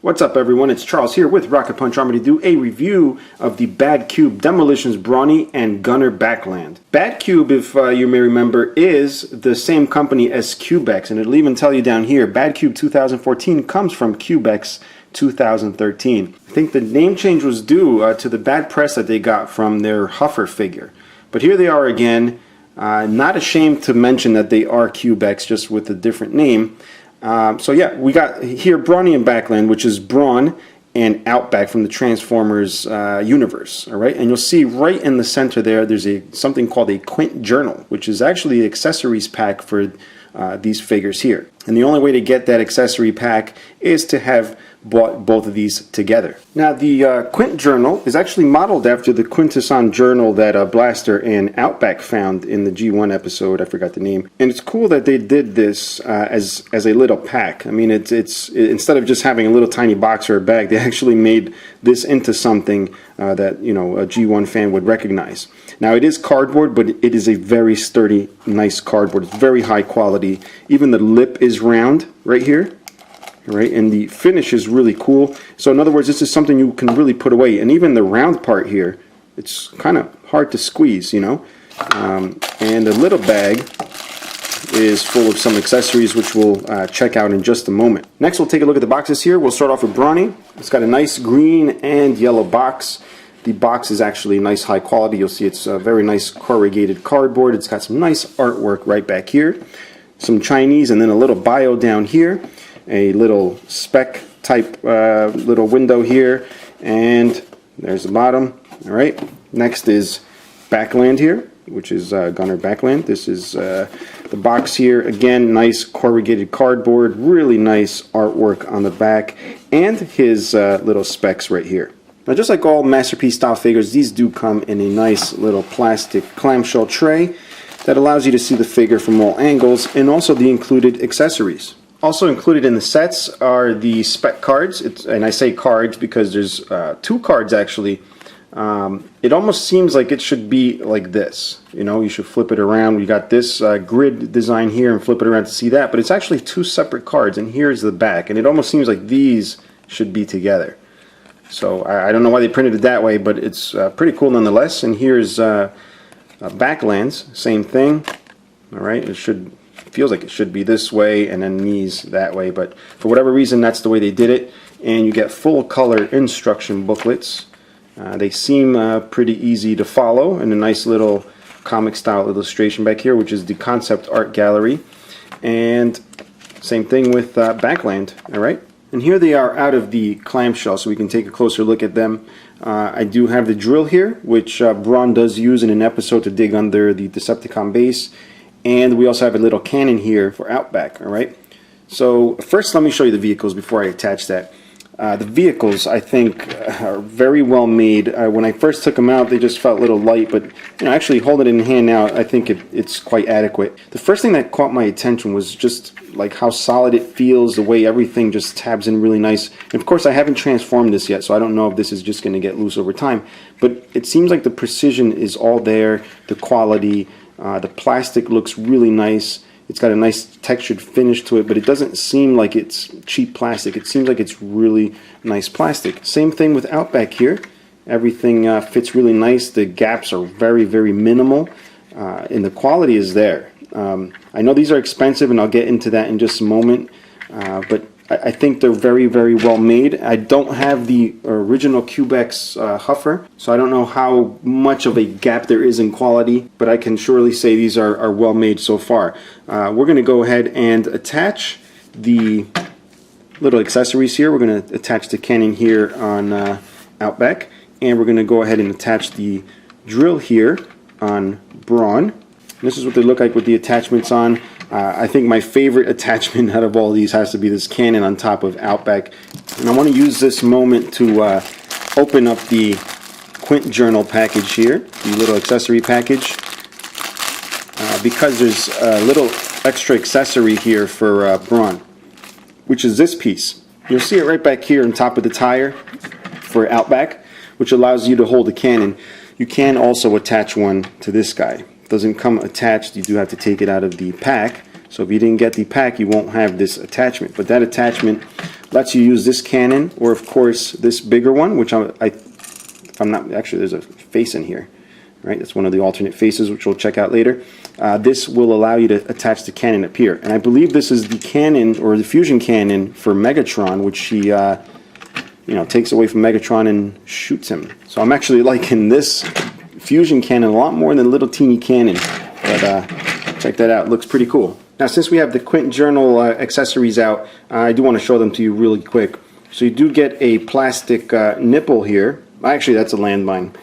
What's up, everyone? It's Charles here with Rocket Punch Army to do a review of the BadCube Demolitions Brawny and Gunner Backland. BadCube, if you may remember, is the same company as Cubex, and it'll even tell you down here, BadCube 2014 comes from Cubex 2013. I think the name change was due to the bad press that they got from their Huffer figure. But here they are again, not ashamed to mention that they are Cubex, just with a different name. So yeah, we got here Brawny and Backland, which is Brawn and Outback from the Transformers universe. All right, and you'll see right in the center there, there's something called a Quint journal, which is actually the accessories pack for these figures here. And the only way to get that accessory pack is to have bought both of these together. Now the Quint journal is actually modeled after the Quintesson journal that Blaster and Outback found in the G1 episode. I forgot the name. And it's cool that they did this as a little pack. I mean, it's instead of just having a little tiny box or a bag, they actually made this into something that, you know, a G1 fan would recognize. Now it is cardboard, but it is a very sturdy, nice cardboard. It's very high quality. Even the lip is round right here. Right, and the finish is really cool. So in other words, this is something you can really put away. And even the round part here, it's kind of hard to squeeze, you know. And the little bag is full of some accessories, which we'll check out in just a moment. Next, we'll take a look at the boxes here. We'll start off with Brawny. It's got a nice green and yellow box. The box is actually nice high quality. You'll see it's a very nice corrugated cardboard. It's got some nice artwork right back here. Some Chinese and then a little bio down here. A little spec type little window here, and there's the bottom. All right, next is Backland here, which is Gunner Backland. This is the box here. Again, nice corrugated cardboard, really nice artwork on the back, and his little specs right here. Now, just like all Masterpiece style figures, these do come in a nice little plastic clamshell tray that allows you to see the figure from all angles, and also the included accessories. Also included in the sets are the spec cards, and I say cards because there's two cards actually. It almost seems like it should be like this. You know, you should flip it around. We got this grid design here and flip it around to see that, but it's actually two separate cards, and here's the back, and it almost seems like these should be together. So I don't know why they printed it that way, but it's pretty cool nonetheless. And here's Backland's, same thing. All right, it feels like it should be this way and then these that way, but for whatever reason that's the way they did it. And you get full color instruction booklets. They seem pretty easy to follow, and a nice little comic style illustration back here, which is the concept art gallery. And same thing with Backland. All right, and here they are out of the clamshell, so we can take a closer look at them. I do have the drill here, which Brawn does use in an episode to dig under the Decepticon base. And we also have a little cannon here for Outback, all right? So first, let me show you the vehicles before I attach that. The vehicles, I think, are very well made. When I first took them out, they just felt a little light, but you know, actually holding it in hand now, I think it's quite adequate. The first thing that caught my attention was just like how solid it feels, the way everything just tabs in really nice. And of course, I haven't transformed this yet, so I don't know if this is just going to get loose over time. But it seems like the precision is all there, the quality. The plastic looks really nice. It's got a nice textured finish to it, but it doesn't seem like it's cheap plastic. It seems like it's really nice plastic. Same thing with Outback here. Everything fits really nice. The gaps are very, very minimal, and the quality is there. I know these are expensive, and I'll get into that in just a moment, but I think they're very, very well made. I don't have the original Cubex Huffer, so I don't know how much of a gap there is in quality, but I can surely say these are well made so far. We're going to go ahead and attach the little accessories here. We're going to attach the cannon here on Outback, and we're going to go ahead and attach the drill here on Brawn. This is what they look like with the attachments on. I think my favorite attachment out of all these has to be this cannon on top of Outback. And I want to use this moment to open up the Quint journal package here, the little accessory package, because there's a little extra accessory here for Brawn, which is this piece. You'll see it right back here on top of the tire for Outback, which allows you to hold the cannon. You can also attach one to this guy. Doesn't come attached. You do have to take it out of the pack. So if you didn't get the pack, you won't have this attachment. But that attachment lets you use this cannon, or of course this bigger one, which if I'm not, actually there's a face in here, right? That's one of the alternate faces, which we'll check out later. This will allow you to attach the cannon up here, and I believe this is the cannon, or the fusion cannon for Megatron, which he takes away from Megatron and shoots him. So I'm actually liking this fusion cannon a lot more than the little teeny cannon, but check that out, it looks pretty cool. Now, since we have the Quint journal accessories out, I do want to show them to you really quick. So you do get a plastic nipple here. Actually, that's a landmine.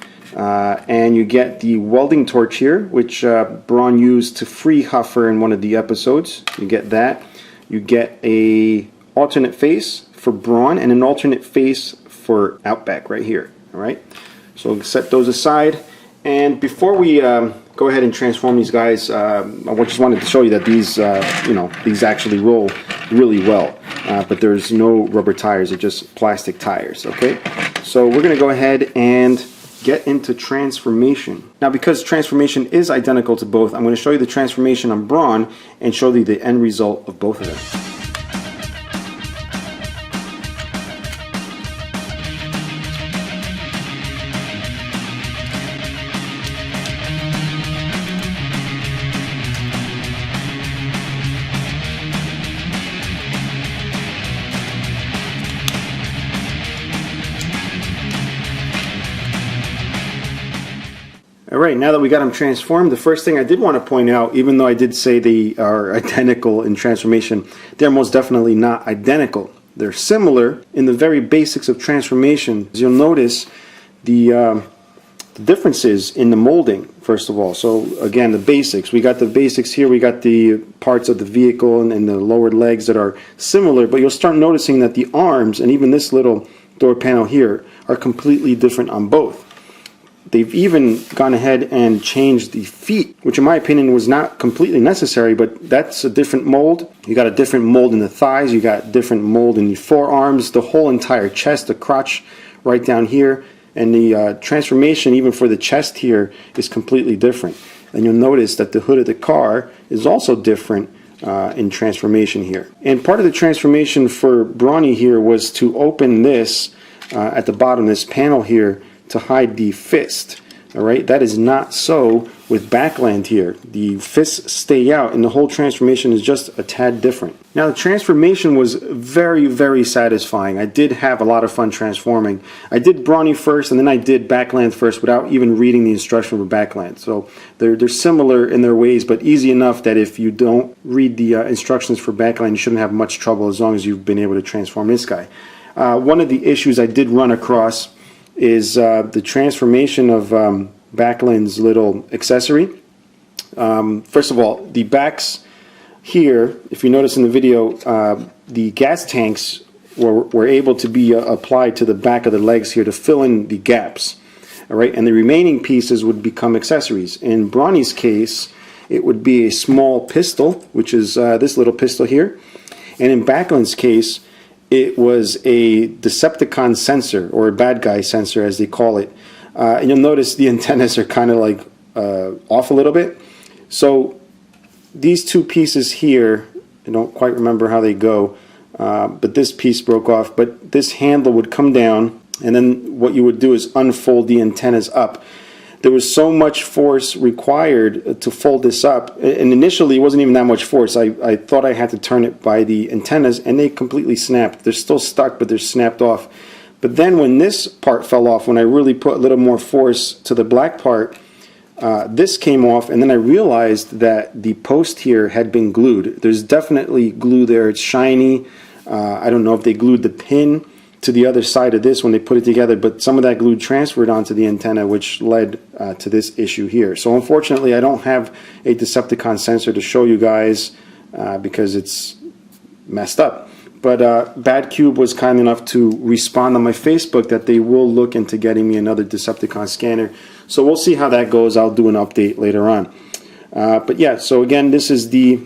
And you get the welding torch here, which Brawn used to free Huffer in one of the episodes. You get that. You get a alternate face for Brawn and an alternate face for Outback right here. All right. So we'll set those aside. And before we go ahead and transform these guys, I just wanted to show you that these, these actually roll really well. But there's no rubber tires; they're just plastic tires. Okay. So we're going to go ahead and get into transformation. Now, because transformation is identical to both, I'm going to show you the transformation on Brawn and show you the end result of both of them. Alright, now that we got them transformed, the first thing I did want to point out, even though I did say they are identical in transformation, they're most definitely not identical. They're similar in the very basics of transformation. As you'll notice, the differences in the molding, first of all. So again, the basics. We got the basics here, we got the parts of the vehicle and the lower legs that are similar, but you'll start noticing that the arms and even this little door panel here are completely different on both. They've even gone ahead and changed the feet, which in my opinion was not completely necessary, but that's a different mold. You got a different mold in the thighs, you got different mold in the forearms, the whole entire chest, the crotch right down here, and the transformation even for the chest here is completely different. And you'll notice that the hood of the car is also different in transformation here. And part of the transformation for Brawny here was to open this at the bottom, this panel here, to hide the fist. Alright, that is not so with Backland here. The fists stay out and the whole transformation is just a tad different. Now, the transformation was very, very satisfying. I did have a lot of fun transforming. I did Brawny first and then I did Backland first without even reading the instruction for Backland. So they're similar in their ways, but easy enough that if you don't read the instructions for Backland, you shouldn't have much trouble as long as you've been able to transform this guy. One of the issues I did run across is the transformation of Backland's little accessory. First of all, the backs here, if you notice in the video, the gas tanks were able to be applied to the back of the legs here to fill in the gaps. All right, and the remaining pieces would become accessories. In Brawny's case, it would be a small pistol, which is this little pistol here. And in Backland's case, it was a Decepticon sensor, or a bad guy sensor as they call it. And you'll notice the antennas are kind of like off a little bit. So these two pieces here, I don't quite remember how they go, but this piece broke off. But this handle would come down, and then what you would do is unfold the antennas up. There was so much force required to fold this up, and initially it wasn't even that much force. I thought I had to turn it by the antennas, and they completely snapped. They're still stuck, but they're snapped off. But then when this part fell off, when I really put a little more force to the black part, this came off, and then I realized that the post here had been glued. There's definitely glue there. It's shiny. I don't know if they glued the pin to the other side of this when they put it together, but some of that glue transferred onto the antenna, which led to this issue here. So unfortunately, I don't have a Decepticon sensor to show you guys because it's messed up. But BadCube was kind enough to respond on my Facebook that they will look into getting me another Decepticon scanner. So we'll see how that goes. I'll do an update later on. But yeah, so again, this is the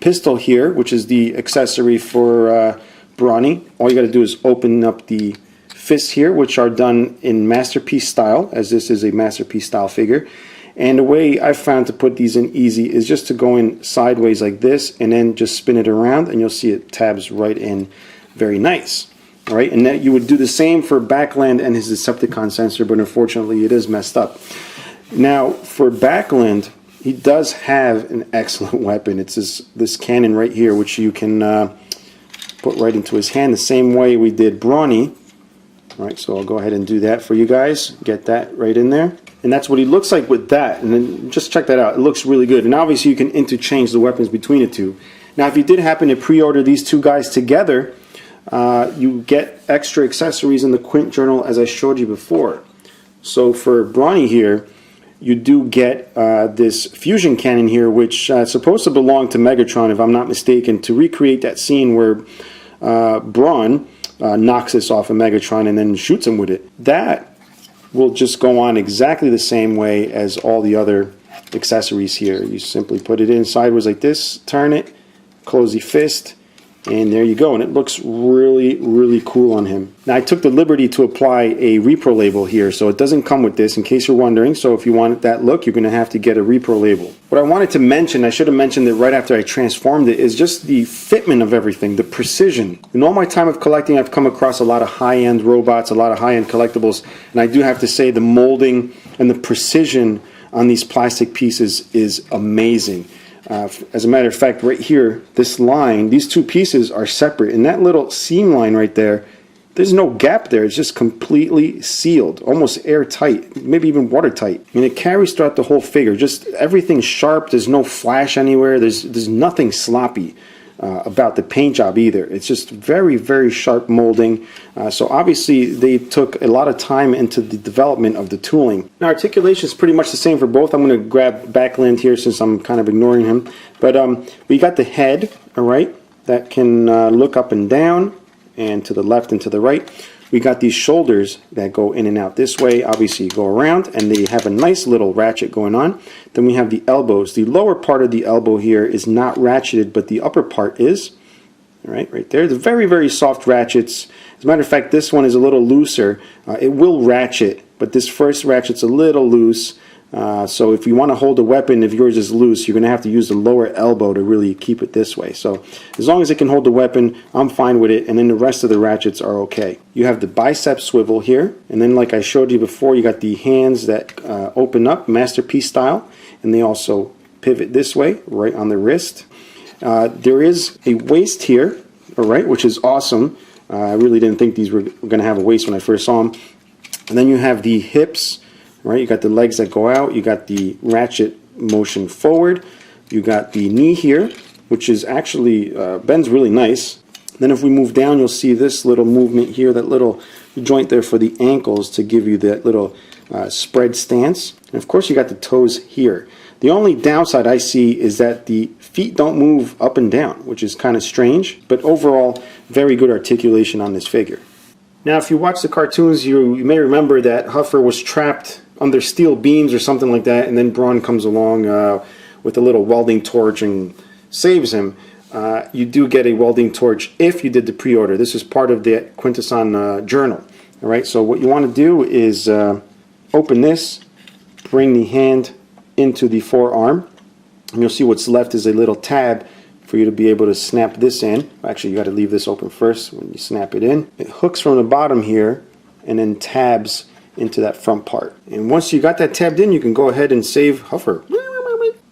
pistol here, which is the accessory for Brawny. All you got to do is open up the fists here, which are done in masterpiece style, as this is a masterpiece style figure. And the way I've found to put these in easy is just to go in sideways like this and then just spin it around, and you'll see it tabs right in very nice. All right, and that you would do the same for Backland and his Decepticon sensor, but unfortunately it is messed up. Now, for Backland, he does have an excellent weapon. It's this cannon right here, which you can put right into his hand the same way we did Brawny. All right, so I'll go ahead and do that for you guys. Get that right in there. And that's what he looks like with that. And then just check that out. It looks really good. And obviously you can interchange the weapons between the two. Now, if you did happen to pre-order these two guys together, you get extra accessories in the Quint journal as I showed you before. So for Brawny here, you do get this fusion cannon here, which is supposed to belong to Megatron, if I'm not mistaken, to recreate that scene where Brawn knocks this off of Megatron and then shoots him with it. That will just go on exactly the same way as all the other accessories here. You simply put it in sideways like this, turn it, close the fist, and there you go. And it looks really, really cool on him. Now, I took the liberty to apply a repro label here, so it doesn't come with this, in case you're wondering. So if you want that look, you're going to have to get a repro label. What I wanted to mention, I should have mentioned it right after I transformed it, is just the fitment of everything, the precision. In all my time of collecting, I've come across a lot of high-end robots, a lot of high-end collectibles, and I do have to say the molding and the precision on these plastic pieces is amazing. As a matter of fact, right here, this line, these two pieces are separate. And that little seam line right there, there's no gap there. It's just completely sealed, almost airtight, maybe even watertight. And it carries throughout the whole figure. Just everything's sharp. There's no flash anywhere. There's nothing sloppy about the paint job either. It's just very, very sharp molding. So obviously they took a lot of time into the development of the tooling. Now, articulation is pretty much the same for both. I'm going to grab Backland here since I'm kind of ignoring him. But we got the head, all right, that can look up and down and to the left and to the right. We got these shoulders that go in and out this way. Obviously, you go around, and they have a nice little ratchet going on. Then we have the elbows. The lower part of the elbow here is not ratcheted, but the upper part is. All right, right there. The very, very soft ratchets. As a matter of fact, this one is a little looser. It will ratchet, but this first ratchet's a little loose. So if you want to hold a weapon, if yours is loose, you're going to have to use the lower elbow to really keep it this way. So as long as it can hold the weapon, I'm fine with it, and then the rest of the ratchets are okay. You have the bicep swivel here, and then like I showed you before, you got the hands that open up, masterpiece style, and they also pivot this way, right on the wrist. There is a waist here, all right, which is awesome. I really didn't think these were going to have a waist when I first saw them. And then you have the hips. Right, you got the legs that go out, you got the ratchet motion forward, you got the knee here, which is actually bends really nice. Then if we move down, you'll see this little movement here, that little joint there for the ankles to give you that little spread stance. And of course you got the toes here. The only downside I see is that the feet don't move up and down, which is kind of strange, but overall very good articulation on this figure. Now, if you watch the cartoons, you may remember that Huffer was trapped under steel beams or something like that, and then Brawn comes along with a little welding torch and saves him. You do get a welding torch if you did the pre-order. This is part of the Quintesson journal. All right, so what you want to do is open this, bring the hand into the forearm, and you'll see what's left is a little tab for you to be able to snap this in. Actually, you got to leave this open first when you snap it in. It hooks from the bottom here and then tabs into that front part. And once you got that tabbed in, you can go ahead and save Huffer.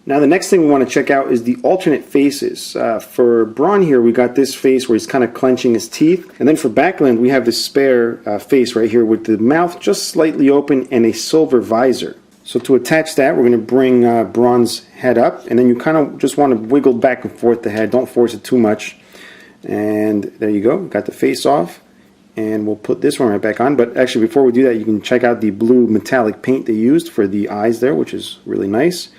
Now the next thing we want to check out is the alternate faces. For Brawn here, we got this face where he's kind of clenching his teeth. And then for Backland, we have this spare face right here with the mouth just slightly open and a silver visor. So to attach that, we're going to bring Brawn's head up, and then you kind of just want to wiggle back and forth the head. Don't force it too much. And there you go. Got the face off. And we'll put this one right back on. But actually, before we do that, you can check out the blue metallic paint they used for the eyes there, which is really nice.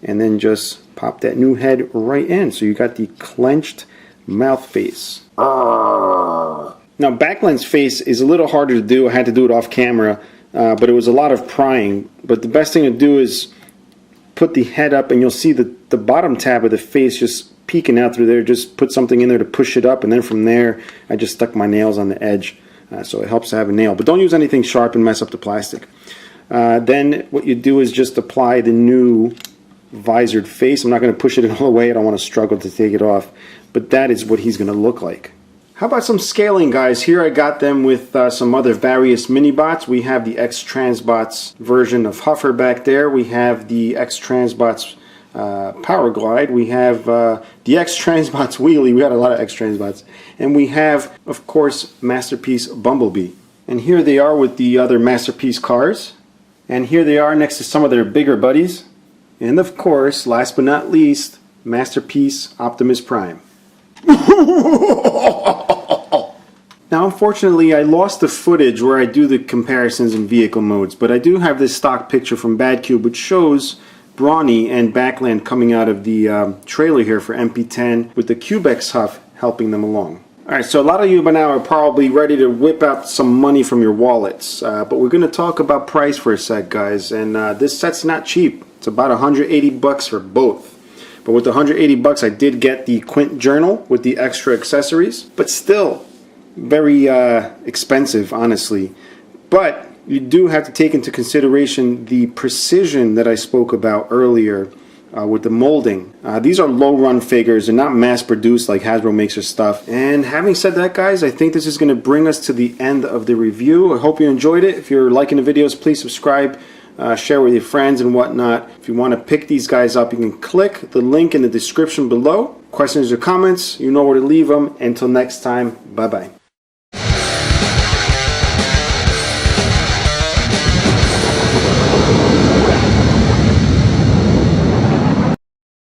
And then just pop that new head right in. So you got the clenched mouth face. Now, Backland's face is a little harder to do. I had to do it off camera. But it was a lot of prying. But the best thing to do is put the head up, and you'll see the bottom tab of the face just peeking out through there. Just put something in there to push it up, and then from there I just stuck my nails on the edge. So it helps to have a nail. But don't use anything sharp and mess up the plastic. Then what you do is just apply the new visored face. I'm not going to push it all the way. I don't want to struggle to take it off. But that is what he's going to look like. How about some scaling, guys? Here I got them with some other various mini-bots. We have the X-Transbots version of Huffer back there. We have the X-Transbots Power Glide. We have the X-Transbots Wheelie. We got a lot of X-Transbots. And we have, of course, Masterpiece Bumblebee. And here they are with the other Masterpiece cars. And here they are next to some of their bigger buddies. And of course, last but not least, Masterpiece Optimus Prime. Now, unfortunately, I lost the footage where I do the comparisons in vehicle modes, but I do have this stock picture from BadCube which shows Brawny and Backland coming out of the trailer here for MP10 with the Cubex Huff helping them along. Alright, so a lot of you by now are probably ready to whip out some money from your wallets, but we're going to talk about price for a sec, guys, and this set's not cheap. It's about 180 bucks for both. But with the 180 bucks, I did get the Quint journal with the extra accessories, but still very expensive, honestly. But you do have to take into consideration the precision that I spoke about earlier with the molding. These are low-run figures. They're not mass-produced like Hasbro makes their stuff. And having said that, guys, I think this is going to bring us to the end of the review. I hope you enjoyed it. If you're liking the videos, please subscribe. Share with your friends and whatnot. If you want to pick these guys up, you can click the link in the description below. Questions or comments, you know where to leave them. Until next time, bye-bye.